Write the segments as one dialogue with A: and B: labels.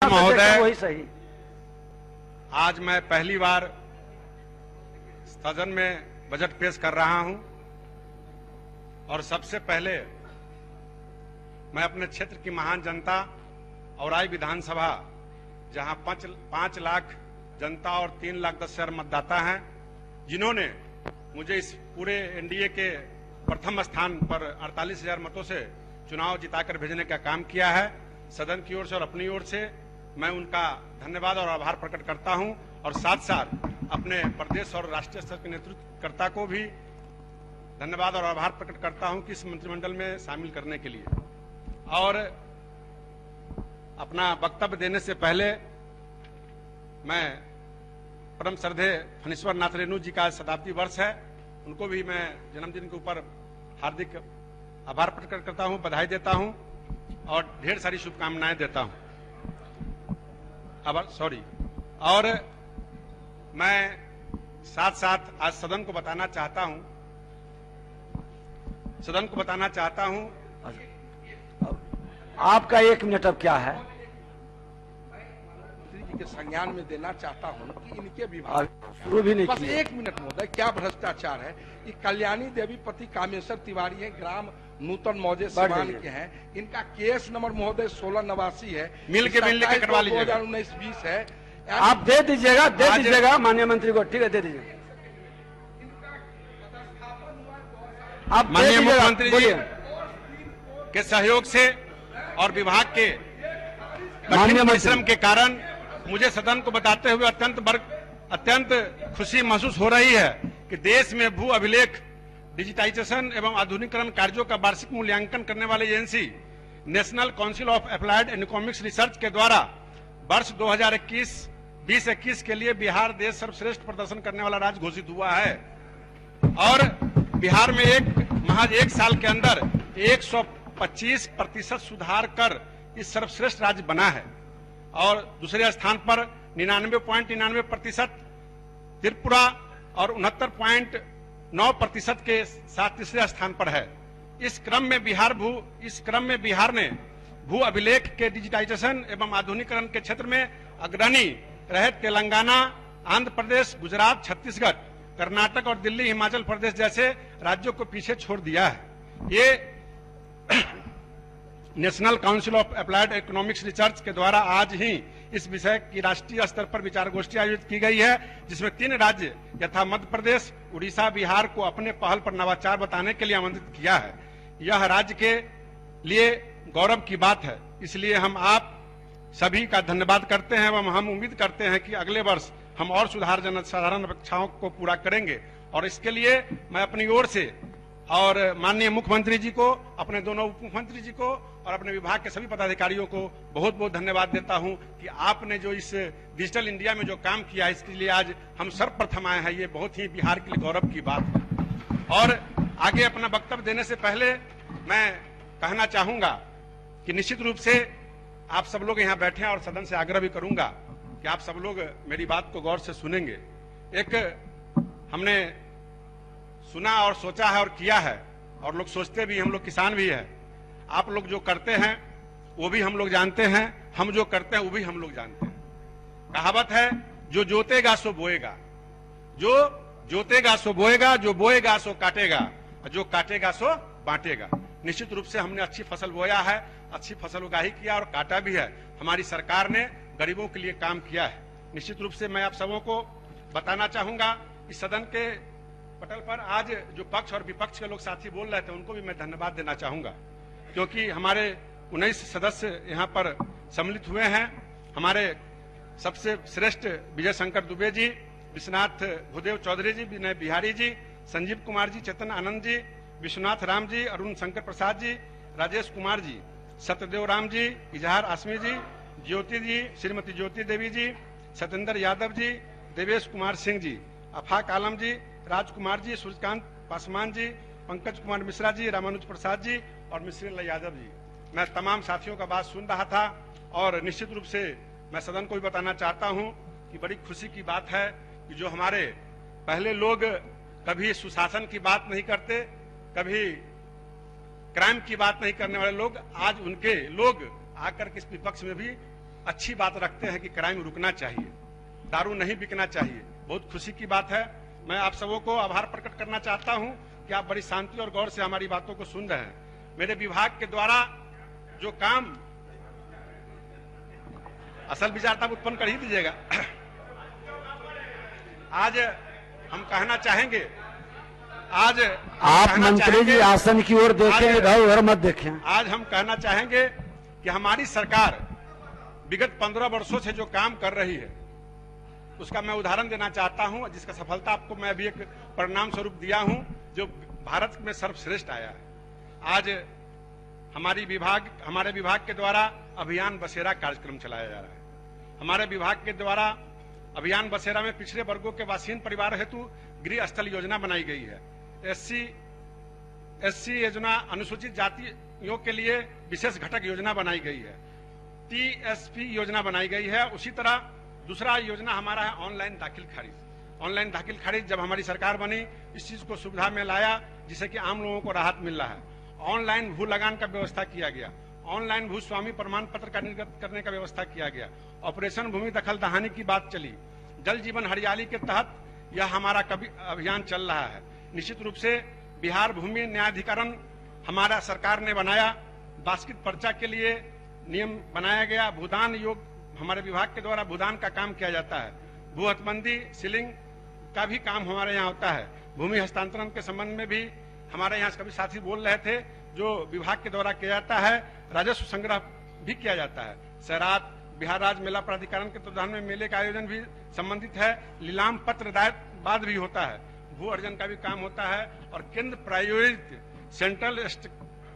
A: महोदय,
B: वही सही।
A: आज मैं पहली बार सदन में बजट पेश कर रहा हूं और सबसे पहले मैं अपने क्षेत्र की महान जनता औराई विधानसभा, जहां 5 लाख जनता और 3,10,000 मतदाता हैं, जिन्होंने मुझे इस पूरे एनडीए के प्रथम स्थान पर 48,000 मतों से चुनाव जिताकर भेजने का काम किया है, सदन की ओर से और अपनी ओर से मैं उनका धन्यवाद और आभार प्रकट करता हूं और साथ साथ अपने प्रदेश और राष्ट्रीय स्तर के नेतृत्वकर्ता को भी धन्यवाद और आभार प्रकट करता हूं कि इस मंत्रिमंडल में शामिल करने के लिए। और अपना वक्तव्य देने से पहले मैं परम श्रद्धेय फणीश्वर नाथ रेणु जी का शताब्दी वर्ष है, उनको भी मैं जन्मदिन के ऊपर हार्दिक आभार प्रकट करता हूं, बधाई देता हूं और ढेर सारी शुभकामनाएं देता हूं। और मैं साथ साथ आज सदन को बताना चाहता हूं
B: आपका 1 मिनट अब क्या है?
C: जी के संज्ञान में देना चाहता हूं कि इनके विभाग
B: शुरू भी नहीं
C: बस
B: किया।
C: 1 मिनट महोदय, क्या भ्रष्टाचार है। ये कल्याणी देवी पति कामेश्वर तिवारी है, ग्राम नूतन मौजे सिवान के हैं। इनका केस नंबर महोदय 1689 है,
A: मिल के करवा लीजिएगा।
C: 2019-20 है।
B: आप दे दीजिएगा माननीय मंत्री को। ठीक है, दे दीजिए। आप
A: माननीय मुख्यमंत्री जी के सहयोग से और विभाग के कठिन परिश्रम के कारण मुझे सदन को बताते हुए अत्यंत खुशी महसूस हो रही है कि देश में भू अभिलेख, डिजिटाइजेशन एवं आधुनिकीकरण कार्यों का वार्षिक मूल्यांकन करने वाली agency national council of applied economics research के द्वारा वर्ष 2021 के लिए बिहार देश सर्वश्रेष्ठ प्रदर्शन करने वाला राज्य घोषित हुआ है और बिहार में महज 1 साल के अंदर 125% सुधार कर इस सर्वश्रेष्ठ राज्य बना है। और दूसरे स्थान पर 99.99% त्रिपुरा और 69.9% के साथ तीसरे स्थान पर है। इस क्रम में बिहार ने भू अभिलेख के डिजिटाइजेशन एवं आधुनिकीकरण के क्षेत्र में अग्रणी रहे तेलंगाना, आंध्र प्रदेश, गुजरात, छत्तीसगढ़, कर्नाटक और दिल्ली, हिमाचल प्रदेश जैसे राज्यों को पीछे छोड़ दिया है। ये national council of applied economics research के द्वारा आज ही इस विषय की राष्ट्रीय स्तर पर विचार गोष्ठी आयोजित की गई है, जिसमें 3 राज्य यथा मध्य प्रदेश, उड़ीसा, बिहार को अपने पहल पर नवाचार बताने के लिए आमंत्रित किया है। यह राज्य के लिए गौरव की बात है, इसलिए हम आप सभी का धन्यवाद करते हैं एवं हम उम्मीद करते हैं कि अगले वर्ष हम और सुधारजनक साधारण अपेक्षाओं को पूरा करेंगे। और इसके लिए मैं अपनी ओर से और माननीय मुख्यमंत्री जी को, अपने दोनों उप मुख्यमंत्री जी को और अपने विभाग के सभी पदाधिकारियों को बहुत बहुत धन्यवाद देता हूं कि आपने जो इस डिजिटल इंडिया में जो काम किया, इसके लिए आज हम सर्वप्रथम आए हैं। ये बहुत ही बिहार के लिए गौरव की बात है। और आगे अपना वक्तव्य देने से पहले मैं कहना चाहूंगा कि निश्चित रूप से आप सब लोग यहाँ बैठे हैं और सदन से आग्रह भी करूंगा कि आप सब लोग मेरी बात को गौर से सुनेंगे। एक हमने सुना और सोचा है और किया है, और लोग सोचते भी, हम लोग किसान भी हैं। आप लोग जो करते हैं वो भी हम लोग जानते हैं, हम जो करते हैं वो भी हम लोग जानते हैं। कहावत है, जो जोतेगा सो बोएगा, जो जोतेगा सो बोएगा, जो बोएगा सो काटेगा, जो काटेगा सो बांटेगा। निश्चित रूप से हमने अच्छी फसल बोया है, अच्छी फसल उगाही किया और काटा भी है। हमारी सरकार ने गरीबों के लिए काम किया है। निश्चित रूप से मैं आप सबों को बताना चाहूंगा, इस सदन के पटल पर आज जो पक्ष और विपक्ष के लोग साथी बोल रहे थे, उनको भी मैं धन्यवाद देना चाहूंगा, क्योंकि हमारे 19 सदस्य यहाँ पर सम्मिलित हुए हैं। हमारे सबसे श्रेष्ठ विजय शंकर दुबे जी, विश्वनाथ भूदेव चौधरी जी, विनय बिहारी जी, संजीव कुमार जी, चेतन आनंद जी, विश्वनाथ राम जी, अरुण शंकर प्रसाद जी, राजेश कुमार जी, सत्यदेव राम जी, इजहार आसमी जी, ज्योति जी, श्रीमती ज्योति देवी जी, सत्येंद्र यादव जी, देवेश कुमार सिंह जी, अफाक आलम जी, राजकुमार जी, सूर्यकांत पासवान जी, पंकज कुमार मिश्रा जी, रामानुज प्रसाद जी और मिश्री यादव जी। मैं तमाम साथियों का बात सुन रहा था और निश्चित रूप से मैं सदन को भी बताना चाहता हूं कि बड़ी खुशी की बात है कि जो हमारे पहले लोग कभी सुशासन की बात नहीं करते, कभी क्राइम की बात नहीं करने वाले लोग, आज उनके लोग आकर के इस विपक्ष में भी अच्छी बात रखते हैं कि क्राइम रुकना चाहिए, दारू नहीं बिकना चाहिए। बहुत खुशी की बात है। मैं आप सबों को आभार प्रकट करना चाहता हूं कि आप बड़ी शांति और गौर से हमारी बातों को सुन रहे हैं। मेरे विभाग के द्वारा जो काम, असल विचार तब उत्पन्न कर ही दीजिएगा। आज हम कहना चाहेंगे, आज
B: आप मंत्री जी आसन की ओर देखें, इधर उधर मत देखें।
A: आज हम कहना चाहेंगे कि हमारी सरकार विगत 15 वर्षों से जो काम कर रही है उसका मैं उदाहरण देना चाहता हूं, जिसका सफलता आपको मैं अभी एक परिणाम स्वरूप दिया हूं, जो भारत में सर्वश्रेष्ठ आया है। आज हमारे विभाग के द्वारा अभियान बसेरा कार्यक्रम चलाया जा रहा है। हमारे विभाग के द्वारा अभियान बसेरा में पिछड़े वर्गों के वासीन परिवार हेतु गृह स्थल योजना बनाई गई है। एससी योजना, अनुसूचित जातियों के लिए विशेष घटक योजना बनाई गई है। टीएसपी योजना बनाई गई है। उसी तरह दूसरा योजना हमारा है ऑनलाइन दाखिल खारिज। ऑनलाइन दाखिल खारिज जब हमारी सरकार बनी, इस चीज को सुविधा में लाया, जिससे कि आम लोगों को राहत मिल रहा है। ऑनलाइन भू लगान का व्यवस्था किया गया। ऑनलाइन भू स्वामी प्रमाण पत्र का निर्गत करने का व्यवस्था किया गया। ऑपरेशन भूमि दखल दहानी की बात चली। जल जीवन हरियाली के तहत यह हमारा अभियान चल रहा है। निश्चित रूप से बिहार भूमि न्यायाधिकरण हमारा सरकार ने बनाया। बास्केट पर्चा के लिए नियम बनाया गया। भूदान योग हमारे विभाग के द्वारा भूदान का काम किया जाता है। भू हथबंदी सीलिंग का भी काम हमारे यहाँ होता है। भूमि हस्तांतरण के संबंध में भी हमारे यहाँ कभी साथी बोल रहे थे, जो विभाग के द्वारा किया जाता है। राजस्व संग्रह भी किया जाता है। सैरात बिहार राज्य मेला प्राधिकरण के तत्वाधान में मेले का आयोजन भी संबंधित है। लीलाम पत्र बाद भी होता है। भू अर्जन का भी काम होता है। और केंद्र प्रायोजित सेंट्रल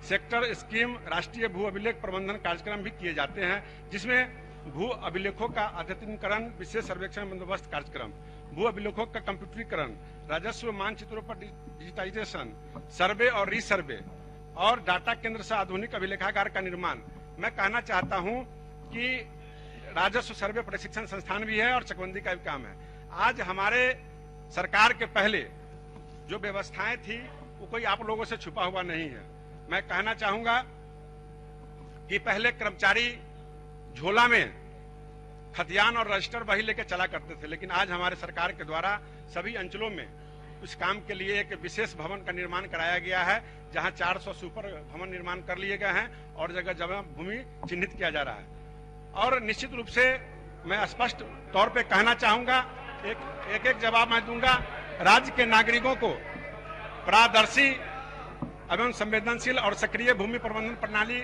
A: सेक्टर स्कीम राष्ट्रीय भू अभिलेख प्रबंधन कार्यक्रम भी किए जाते हैं, जिसमें भू अभिलेखों का अद्यतनीकरण, विशेष सर्वेक्षण बंदोबस्त कार्यक्रम, भू अभिलेखों का कंप्यूटरीकरण, राजस्व मानचित्रों पर डिजिटाइजेशन, सर्वे और रीसर्वे और डाटा केंद्र से आधुनिक अभिलेखागार का निर्माण। मैं कहना चाहता हूं कि राजस्व सर्वे प्रशिक्षण संस्थान भी है और चकबंदी का भी काम है। आज हमारे सरकार के पहले जो व्यवस्थाएं थी वो कोई आप लोगों से छुपा हुआ नहीं है। मैं कहना चाहूंगा कि पहले कर्मचारी झोला में खतियान और रजिस्टर वही लेकर चला करते थे, लेकिन आज हमारे सरकार के द्वारा सभी अंचलों में उस काम के लिए एक विशेष भवन का निर्माण कराया गया है, जहां 400 सुपर भवन निर्माण कर लिए गए हैं और जगह जगह भूमि चिन्हित किया जा रहा है। और निश्चित रूप से मैं स्पष्ट तौर पे कहना चाहूंगा, एक जवाब मैं दूंगा। राज्य के नागरिकों को पारदर्शी एवं संवेदनशील और सक्रिय भूमि प्रबंधन प्रणाली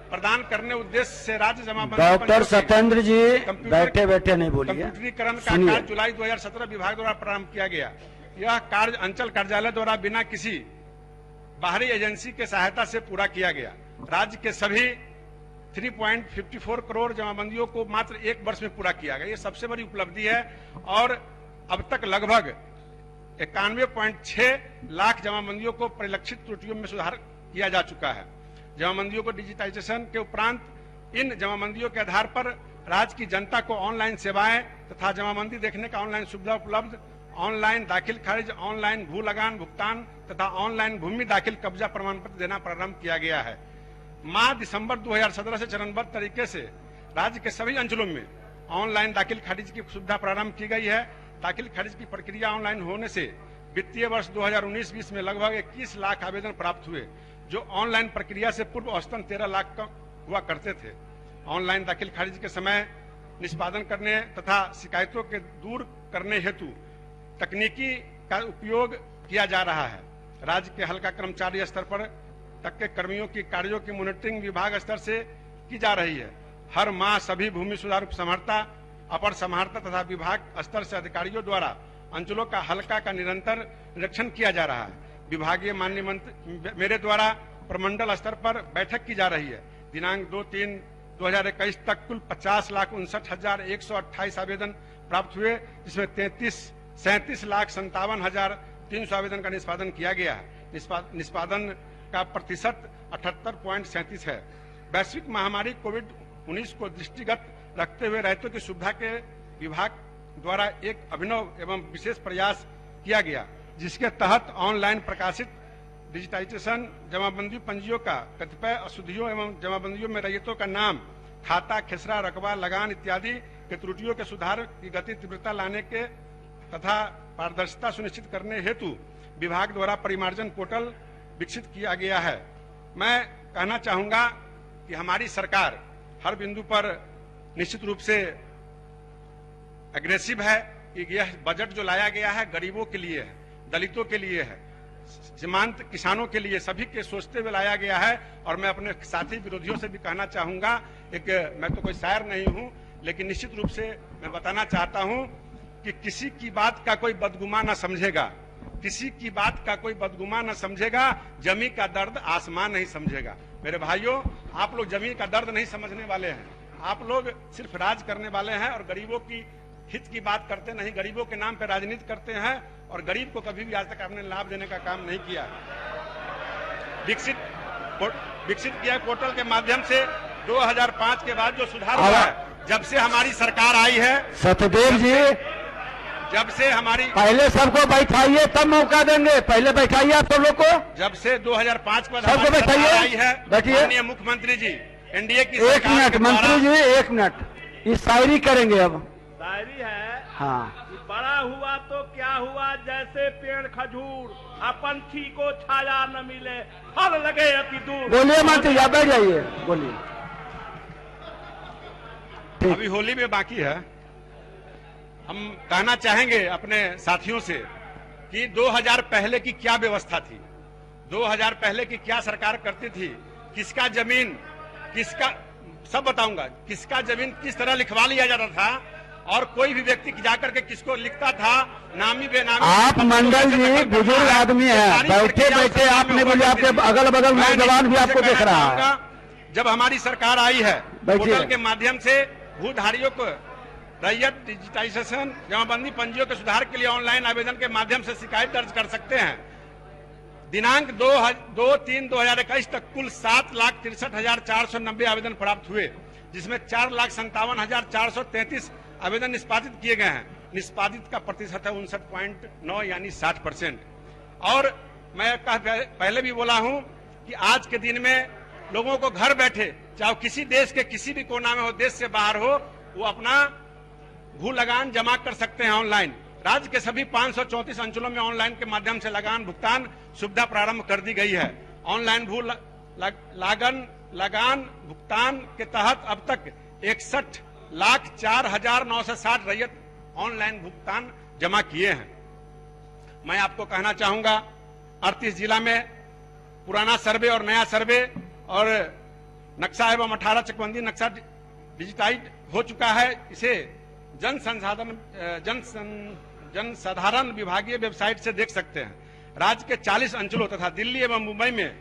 A: प्रदान करने उद्देश्य से राज्य जमाबंदी
B: डॉक्टर सत्येंद्र जी बैठे बैठे नहीं बोलिए।
A: कंप्यूटरीकरण का कार्य जुलाई 2017 विभाग द्वारा प्रारंभ किया गया। यह कार्य अंचल कार्यालय द्वारा बिना किसी बाहरी एजेंसी के सहायता से पूरा किया गया। राज्य के सभी 3.54 करोड़ जमाबंदियों को मात्र 1 वर्ष में पूरा किया गया। ये सबसे बड़ी उपलब्धि है। और अब तक लगभग 91.6 लाख जमाबंदियों को परिलक्षित त्रुटियों में सुधार किया जा चुका है। जमाबंदियों को डिजिटाइजेशन के उपरांत इन जमाबंदियों के आधार पर राज्य की जनता को ऑनलाइन सेवाएं तथा जमाबंदी देखने का ऑनलाइन सुविधा उपलब्ध, ऑनलाइन दाखिल खारिज, ऑनलाइन भू लगान भुगतान तथा ऑनलाइन भूमि दाखिल कब्जा प्रमाण पत्र देना प्रारंभ किया गया है। माह दिसंबर 2017 से चरणबद्ध तरीके से राज्य के सभी अंचलों में ऑनलाइन दाखिल खारिज की सुविधा प्रारंभ की गई है। दाखिल खारिज की प्रक्रिया ऑनलाइन होने से वित्तीय वर्ष 2019-20 में लगभग 21 लाख आवेदन प्राप्त हुए, जो ऑनलाइन प्रक्रिया से पूर्व औसतन 13 लाख का हुआ करते थे। ऑनलाइन दाखिल खारिज के समय निष्पादन करने तथा शिकायतों के दूर करने हेतु तकनीकी का उपयोग किया जा रहा है। राज्य के हल्का कर्मचारी स्तर पर तक के कर्मियों की कार्यों की मॉनिटरिंग विभाग स्तर से की जा रही है। हर माह सभी भूमि सुधार उपसमाहर्ता, अपर समाहर्ता तथा विभाग स्तर से अधिकारियों द्वारा अंचलों का हल्का का निरंतर निरीक्षण किया जा रहा है। विभागीय माननीय मंत्री मेरे द्वारा प्रमंडल स्तर पर बैठक की जा रही है। दिनांक 2/3/2021 तक कुल 50,59,128 आवेदन प्राप्त हुए, जिसमें 37,57,57,300 आवेदन का निष्पादन किया गया है। निष्पादन का प्रतिशत 78.37 है। वैश्विक महामारी कोविड-19 को दृष्टिगत रखते हुए रायतों की सुविधा के विभाग द्वारा एक अभिनव एवं विशेष प्रयास किया गया, जिसके तहत ऑनलाइन प्रकाशित डिजिटाइजेशन जमाबंदी पंजियों का कतिपय अशुद्धियों एवं जमाबंदियों में रैयतों का नाम खाता, खेसरा, रकबा, लगान इत्यादि के त्रुटियों के सुधार की गति तीव्रता लाने के तथा पारदर्शिता सुनिश्चित करने हेतु विभाग द्वारा परिमार्जन पोर्टल विकसित किया गया है। मैं कहना चाहूंगा कि हमारी सरकार हर बिंदु पर निश्चित रूप से एग्रेसिव है कि यह बजट जो लाया गया है गरीबों के लिए है, दलितों के लिए है, सीमांत किसानों के लिए, सभी के सोचते हुए लाया गया है। और मैं अपने साथी विरोधियों से भी कहना चाहूंगा, मैं तो कोई शायर नहीं हूं, लेकिन निश्चित रूप से मैं बताना चाहता हूं कि किसी की बात का कोई बदगुमा न समझेगा, किसी की बात का कोई बदगुमा न समझेगा, जमी का दर्द आसमान नहीं समझेगा। मेरे भाइयों, आप लोग जमी का दर्द नहीं समझने वाले हैं, आप लोग सिर्फ राज करने वाले हैं और गरीबों की हित की बात करते नहीं, गरीबों के नाम पर राजनीति करते हैं और गरीब को कभी भी आज तक आपने लाभ देने का काम नहीं किया। विकसित किया पोर्टल के माध्यम से 2005 के बाद जो सुधार हुआ है, जब से हमारी सरकार आई है,
B: सतदेव जी
A: जब से हमारी,
B: पहले सबको बैठाइए तब मौका देंगे, पहले बैठाइए आप सब लोग को।
A: जब से 2005 के बाद
B: सबको
A: हमारी सरकार
B: बैठाइए,
A: आई है,
B: बैठिए।
A: माननीय मुख्यमंत्री जी, एनडीए की
B: एक
A: सरकार
B: मिनट
A: के द्वारा-
B: मंत्री जी, एक मिनट, ये शायरी करेंगे अब।
D: शायरी है
B: हाँ,
D: कि बड़ा हुआ तो क्या हुआ, जैसे पेड़ खजूर, अपन थी को छाया न मिले, फल लगे अति दूर।
B: बोलिए मंत्री, आप बैठ जाइए, बोलिए।
A: अभी होली में बाकी है। हम कहना चाहेंगे अपने साथियों से कि 2000 पहले की क्या व्यवस्था थी, 2000 पहले की क्या सरकार करती थी, किसका जमीन, किसका, सब बताऊंगा, किसका जमीन किस तरह लिखवा लिया जाता था और कोई भी व्यक्ति जाकर के किसको लिखता था, नामी बेनामी।
B: आप मंडल जी बुजुर्ग आदमी हैं, बैठे बैठे आप नहीं बोले, आपके अगल बगल नौजवान भी आपको देख रहा है।
A: जब हमारी सरकार आई है,
B: बैठिए।
A: पोर्टल के माध्यम से भूधारियों को रैयत डिजिटाइजेशन, जमाबंदी पंजियों के सुधार के लिए ऑनलाइन आवेदन के माध्यम से शिकायत दर्ज कर सकते हैं। दिनांक 2/3/2021 तक कुल 7,63,490 आवेदन प्राप्त हुए, जिसमें 4,57,433 आवेदन निष्पादित किए गए हैं। निष्पादित का प्रतिशत है 59.9 यानी 60%। और मैं पहले भी बोला हूं कि आज के दिन में लोगों को घर बैठे, चाहे किसी देश के किसी भी कोना में हो, देश से बाहर हो, वो अपना भू लगान जमा कर सकते हैं ऑनलाइन। राज्य के सभी 534 अंचलों में ऑनलाइन के माध्यम से लगान भुगतान सुविधा प्रारंभ कर दी गई है। ऑनलाइन भू लगान भुगतान के तहत अब तक 61,04,960 रैयत ऑनलाइन भुगतान जमा किए हैं। मैं आपको कहना चाहूंगा, 38 जिला में पुराना सर्वे और नया सर्वे और नक्शा एवं 18 चकबंदी नक्शा डिजिटाइज हो चुका है। इसे जनसाधारण विभागीय वेबसाइट से देख सकते हैं। राज्य के 40 अंचलों तथा दिल्ली एवं मुंबई में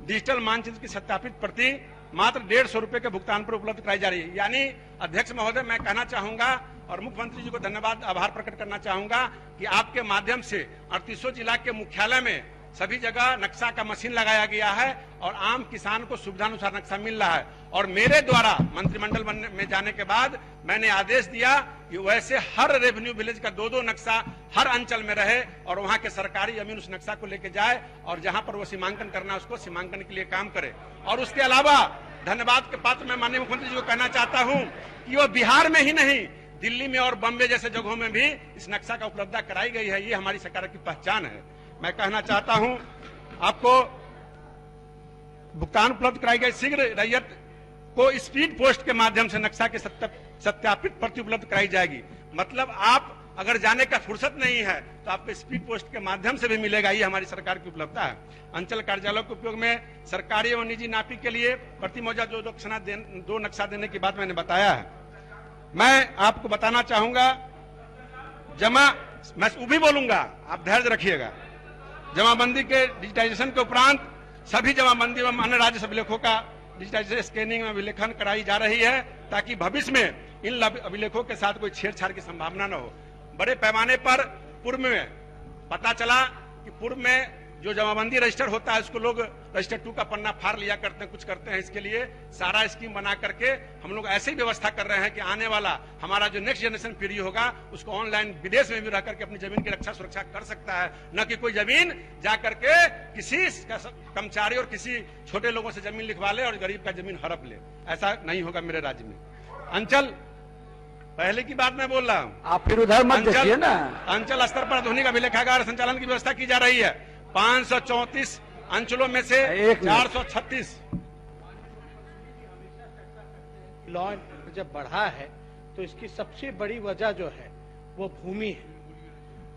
A: डिजिटल मानचित्र की सत्यापित प्रति मात्र 150 रुपए के भुगतान पर उपलब्ध कराई जा रही है। यानी अध्यक्ष महोदय, मैं कहना चाहूंगा और मुख्यमंत्री जी को धन्यवाद, आभार प्रकट करना चाहूंगा कि आपके माध्यम से 38 जिला के मुख्यालय में सभी जगह नक्शा का मशीन लगाया गया है और आम किसान को सुविधानुसार नक्शा मिल रहा है। और मेरे द्वारा मंत्रिमंडल में जाने के बाद मैंने आदेश दिया कि वैसे हर रेवेन्यू विलेज का 2-2 नक्शा हर अंचल में रहे और वहां के सरकारी अमीन उस नक्शा को लेके जाए और जहां पर वो सीमांकन करना है उसको सीमांकन के लिए काम करे। और उसके अलावा धन्यवाद के पात्र मैं माननीय मुख्यमंत्री जी को कहना चाहता हूं कि वो बिहार में ही नहीं, दिल्ली में और बॉम्बे जैसे जगहों में भी इस नक्शा का उपलब्धता कराई गई है। ये हमारी सरकार की पहचान है। मैं कहना चाहता हूं आपको भुगतान उपलब्ध कराई गई। शीघ्र रैयत को स्पीड पोस्ट के माध्यम से नक्शा के सत्यापित प्रति उपलब्ध कराई जाएगी। मतलब आप अगर जाने का फुर्सत नहीं है तो आपको स्पीड पोस्ट के माध्यम से भी मिलेगा। ये हमारी सरकार की उपलब्धता है। अंचल कार्यालयों के उपयोग में सरकारी एवं निजी नापी के लिए प्रति मौजा 2 नक्शा देने की बात मैंने बताया है। मैं आपको बताना चाहूंगा, मैं वो भी बोलूंगा, आप धैर्य रखिएगा। जमाबंदी के डिजिटाइजेशन के उपरांत सभी जमाबंदी एवं अन्य राजस्व अभिलेखों का डिजिटाइजेशन स्कैनिंग में अभिलेखन कराई जा रही है ताकि भविष्य में इन अभिलेखों के साथ कोई छेड़छाड़ की संभावना न हो। बड़े पैमाने पर पूर्व में पता चला कि पूर्व में जो जमाबंदी रजिस्टर होता है उसको लोग रजिस्टर 2 का पन्ना फाड़ लिया करते हैं, कुछ करते हैं। इसके लिए सारा स्कीम बना करके हम लोग ऐसी व्यवस्था कर रहे हैं कि आने वाला हमारा जो नेक्स्ट जनरेशन पीढ़ी होगा उसको ऑनलाइन विदेश में भी रह करके अपनी जमीन की रक्षा सुरक्षा कर सकता है, न कि कोई जमीन जा करके किसी कर्मचारी और किसी छोटे लोगों से जमीन लिखवा ले और गरीब का जमीन हड़प ले। ऐसा नहीं होगा मेरे राज्य में। अंचल, पहले की बात मैं बोल रहा हूँ,
B: आप फिर उधर मत देखिए ना।
A: अंचल स्तर पर आधुनिक अभिलेखागार संचालन की व्यवस्था की जा रही है। 534 अंचलों में से 436
E: लॉ जब बढ़ा है तो इसकी सबसे बड़ी वजह जो है वो भूमि है।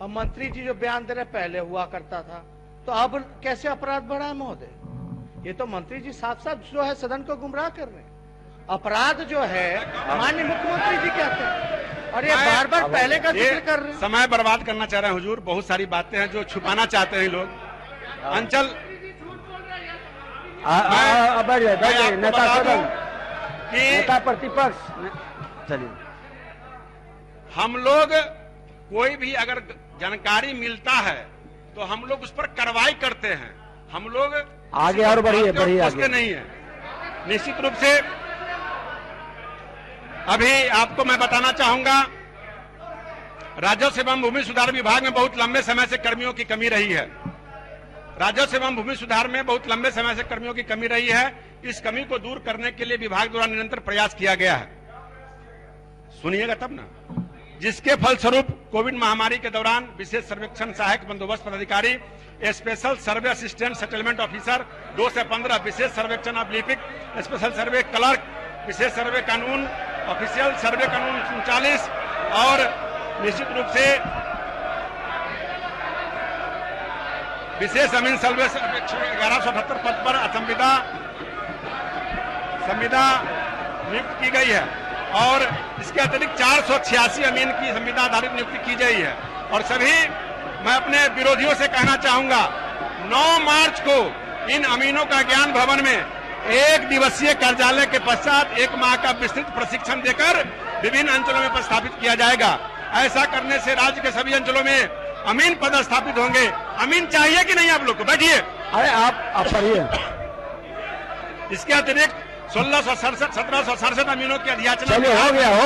E: अब मंत्री जी जो बयान दे रहे पहले हुआ करता था, तो अब कैसे अपराध बढ़ा है महोदय? ये तो मंत्री जी साफ साफ जो है सदन को गुमराह कर रहे हैं। अपराध जो है माननीय मुख्यमंत्री जी कहते हैं और ये बार बार पहले का जिक्र कर रहे हैं।
A: समय बर्बाद करना चाह रहे हैं हुजूर, बहुत सारी बातें हैं जो छुपाना चाहते हैं लोग। अंचल
B: नेता प्रतिपक्ष, चलिए।
A: हम लोग कोई भी अगर जानकारी मिलता है तो हम लोग उस पर कार्रवाई करते हैं। हम लोग
B: आगे और बढ़िए आगे
A: नहीं है। निश्चित रूप से अभी आपको मैं बताना चाहूंगा, राजस्व एवं भूमि सुधार विभाग में बहुत लंबे समय से कर्मियों की कमी रही है। राजस्व एवं भूमि सुधार में बहुत लंबे समय से कर्मियों की कमी रही है। इस कमी को दूर करने के लिए विभाग द्वारा निरंतर प्रयास किया गया है। सुनिएगा तब ना। जिसके फलस्वरूप कोविड महामारी के दौरान विशेष सर्वेक्षण सहायक बंदोबस्त पदाधिकारी, स्पेशल सर्वे असिस्टेंट सेटलमेंट ऑफिसर 2 से 15, विशेष सर्वेक्षण ऑफ लिपिक, स्पेशल सर्वे क्लर्क, विशेष सर्वे कानून, ऑफिशियल सर्वे कानून 39 और निश्चित रूप से विशेष अमीन सर्वे 1178 पद पर संविदा नियुक्त की गई है और इसके अतिरिक्त 486 अमीन की संविदा आधारित नियुक्ति की गई है। और सभी मैं अपने विरोधियों से कहना चाहूंगा, 9 मार्च को इन अमीनों का ज्ञान भवन में 1 दिवसीय कार्यालय के पश्चात 1 माह का विस्तृत प्रशिक्षण देकर विभिन्न अंचलों में पदस्थापित किया जाएगा। ऐसा करने से राज्य के सभी अंचलों में अमीन पदस्थापित होंगे। अमीन चाहिए कि नहीं आप लोग को? बैठिए।
B: अरे आप पढ़िए।
A: इसके अतिरिक्त 1767 अमीनों की अधियाचना
B: हो गया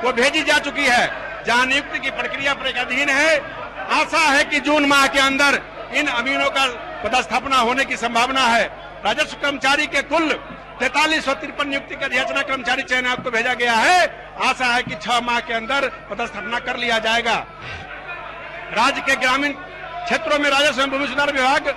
A: वो भेजी जा चुकी है, जहां नियुक्ति की प्रक्रिया प्रगतिहीन है। आशा है कि जून माह के अंदर इन अमीनों का पदस्थापना होने की संभावना है। राजस्व कर्मचारी के कुल 4353 नियुक्ति के अधियाचना कर्मचारी चयन आयोग को भेजा गया है। आशा है कि 6 माह के अंदर पदस्थापना कर लिया जाएगा। राज्य के ग्रामीण क्षेत्रों में राजस्व एवं भूमि सुधार विभाग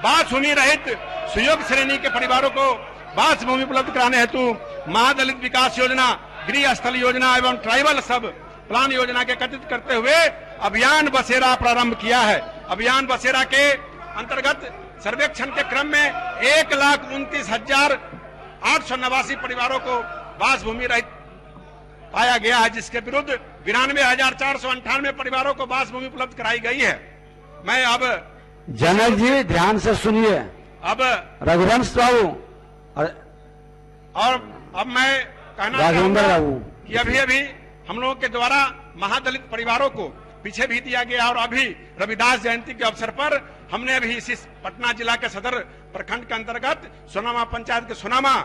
A: बास भूमि रहित सुयोग श्रेणी के परिवारों को बास भूमि उपलब्ध कराने हेतु महादलित विकास योजना, गृह स्थल योजना एवं ट्राइबल सब प्लान योजना के एकत्रित करते हुए अभियान बसेरा प्रारंभ किया है। अभियान बसेरा के अंतर्गत सर्वेक्षण के क्रम में 1,29,889 परिवारों को बास भूमि रहित पाया गया है, जिसके विरुद्ध 92,498 परिवारों को बास भूमि उपलब्ध कराई गई है। मैं अब
B: जनक जी ध्यान से सुनिए।
A: अब
B: रघुवंश बाबू
A: और अब मैं कहना चाहूंगा कि अभी हम लोगों के द्वारा महादलित परिवारों को पीछे भी दिया गया और अभी रविदास जयंती के अवसर पर हमने अभी इसी पटना जिला के सदर प्रखंड के अंतर्गत सोनामा पंचायत के सोनामा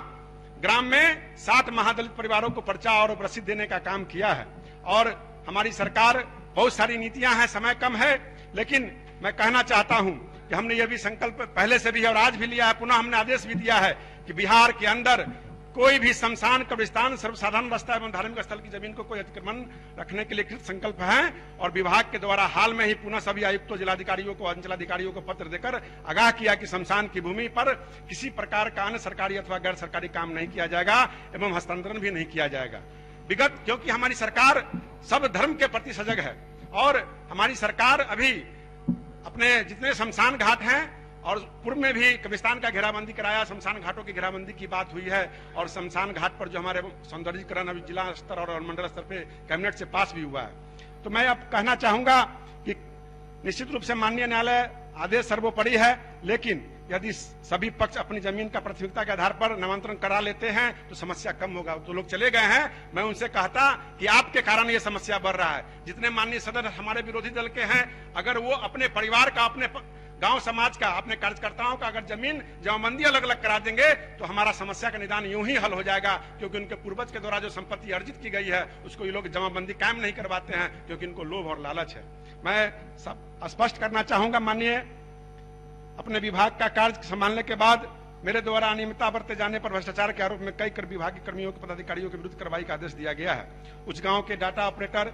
A: ग्राम में 7 महादलित परिवारों को पर्चा और रसीद देने का काम किया है। और हमारी सरकार बहुत सारी नीतियां हैं, समय कम है, लेकिन मैं कहना चाहता हूं कि हमने यह भी संकल्प पहले से भी और आज भी लिया है, पुनः हमने आदेश भी दिया है कि बिहार के अंदर कोई भी शमशान, कब्रिस्तान, सर्वसाधारण रास्ता एवं धार्मिक स्थल की जमीन को कोई अतिक्रमण रखने के लिए कृत संकल्प है। और विभाग के द्वारा हाल में ही पुनः सभी आयुक्तों, जिलाधिकारियों को, अंचलाधिकारियों को पत्र देकर आगाह किया कि शमशान की भूमि पर किसी प्रकार का अन्य सरकारी अथवा गैर सरकारी काम नहीं किया जाएगा एवं हस्तांतरण भी नहीं किया जाएगा। विगत क्योंकि हमारी सरकार सब धर्म के प्रति सजग है और हमारी सरकार अभी अपने जितने शमशान घाट हैं और पूर्व में भी कब्रिस्तान का घेराबंदी कराया, शमशान घाटों की घेराबंदी की बात हुई है और शमशान घाट पर जो हमारे सौंदर्यीकरण अभी जिला स्तर और मंडल स्तर पे कैबिनेट से पास भी हुआ है। तो मैं अब कहना चाहूंगा कि निश्चित रूप से माननीय न्यायालय आदेश सर्वोपरि है, लेकिन यदि सभी पक्ष अपनी जमीन का प्राथमिकता के आधार पर नामांतरण करा लेते हैं तो समस्या कम होगा। तो लोग चले गए हैं, मैं उनसे कहता कि आपके कारण ये समस्या बढ़ रहा है। जितने माननीय सदस्य हमारे विरोधी दल के हैं, अगर वो अपने परिवार का, अपने गांव समाज का, अपने कार्यकर्ताओं का अगर जमीन जमाबंदी अलग अलग करा देंगे तो हमारा समस्या का निदान यूं ही हल हो जाएगा, क्योंकि उनके पूर्वज के द्वारा जो संपत्ति अर्जित की गई है उसको ये लोग जमाबंदी कायम नहीं करवाते हैं, क्योंकि इनको लोभ और लालच है। मैं सब स्पष्ट करना चाहूंगा, माननीय अपने विभाग का कार्य संभालने के बाद मेरे द्वारा अनियमितता बरते जाने पर भ्रष्टाचार के आरोप में कई कर विभाग के कर्मियों के पदाधिकारियों के विरुद्ध कार्रवाई का आदेश दिया गया है। उस गांव के डाटा ऑपरेटर,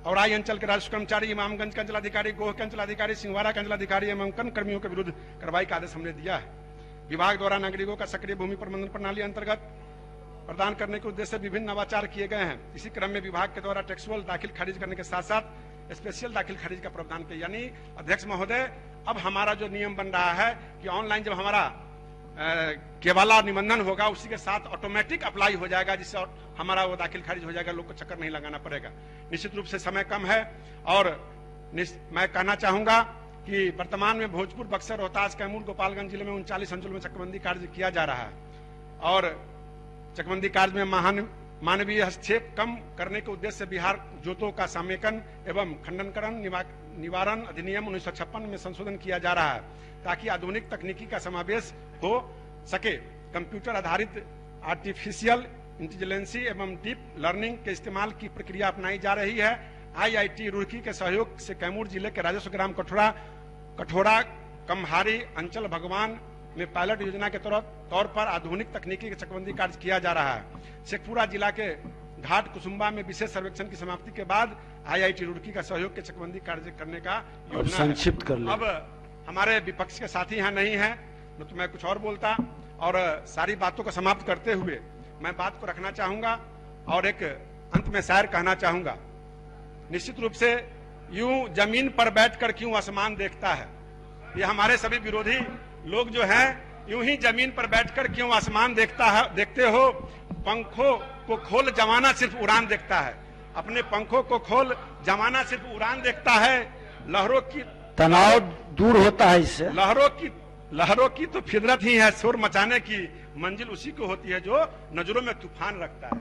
A: औराई अंचल के राजस्व कर्मचारी, इमामगंज के अंचलाधिकारी, गोह के अंचलाधिकारी, सिंहवाड़ा के अंचलाधिकारी एवं अन्य कर्मियों के विरुद्ध कार्रवाई का आदेश हमने दिया है। विभाग द्वारा नागरिकों का सक्रिय भूमि प्रबंधन प्रणाली अंतर्गत प्रदान करने के उद्देश्य से विभिन्न नवाचार किए गए हैं। इसी क्रम में विभाग के द्वारा टेक्सुअल दाखिल खारिज करने के साथ साथ स्पेशल दाखिल खारिज का प्रावधान किया। यानी अध्यक्ष महोदय, अब हमारा जो नियम बन रहा है कि ऑनलाइन जब हमारा केवाला निबंधन होगा उसी के साथ ऑटोमेटिक अप्लाई हो जाएगा, जिससे हमारा वो दाखिल खारिज हो जाएगा, लोग को चक्कर नहीं लगाना पड़ेगा। निश्चित रूप से समय कम है और मैं कहना चाहूंगा कि वर्तमान में भोजपुर, बक्सर, रोहतास, कैमूर, गोपालगंज जिले में 39 अंचलों में चकबंदी कार्य किया जा रहा है और चकबंदी कार्य में मानवीय हस्तक्षेप कम करने के उद्देश्य से बिहार जोतों का समेकन एवं खंडनकरण निवारण अधिनियम 1956 में संशोधन किया जा रहा है, ताकि आधुनिक तकनीकी का समावेश हो सके। कंप्यूटर आधारित आर्टिफिशियल इंटेलिजेंसी एवं डीप लर्निंग के इस्तेमाल की प्रक्रिया अपनाई जा रही है। IIT रुड़की के सहयोग से कैमूर जिले के राजस्व ग्राम कठोरा कम्हारी अंचल भगवान में पायलट योजना के तौर पर आधुनिक तकनीकी के चकबंदी कार्य किया जा रहा है। शेखपुरा जिला के घाट कुसुम्बा में विशेष सर्वेक्षण की समाप्ति के बाद IIT रुड़की का सहयोग के चकबंदी कार्य करने का योजना है।
B: संक्षिप्त कर लें।
A: अब हमारे विपक्ष के साथी यहाँ नहीं है, तो मैं कुछ और बोलता और सारी बातों को समाप्त करते हुए मैं बात को रखना चाहूंगा और एक अंत में शायर कहना चाहूंगा। निश्चित रूप से यूं जमीन पर बैठकर क्यों आसमान देखता है, ये हमारे सभी विरोधी लोग जो हैं यूं ही जमीन पर बैठकर क्यों आसमान देखते हो। पंखों को खोल जमाना सिर्फ उड़ान देखता है, अपने पंखों को खोल जमाना सिर्फ उड़ान देखता है। लहरों की
B: तनाव दूर होता है इससे।
A: लहरों की तो फितरत ही है शोर मचाने की, मंजिल उसी को होती है जो नजरों में तूफान रखता है।